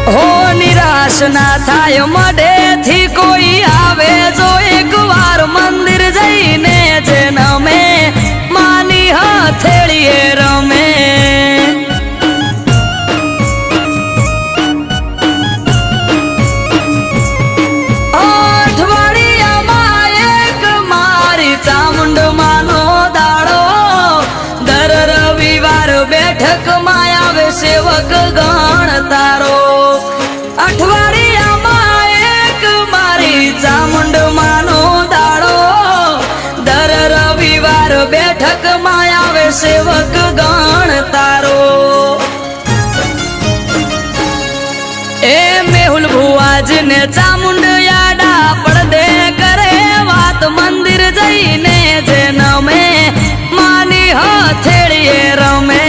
હો નિરાશ ના થાય મઢેથી કોઈ આવે જો એક વાર મંદિર જઈને જન્મે માની હથેળીએ રમે અઠવાડિયામાં એક મારી ચામુંડ માનો દાડો દર રવિવાર બેઠકમાં આવે સેવક ગણ તારો અઠવાડિયામાં એક મારી ચામુંડ માનો દાડો દર રવિવાર બેઠકમાં આવે સેવક ગણ તારો એ મેહુલ ભુવાજીને ચામુંડ યાડા પડદે કરે વાત મંદિર જઈને જન્મે માની હથેળીએ રમે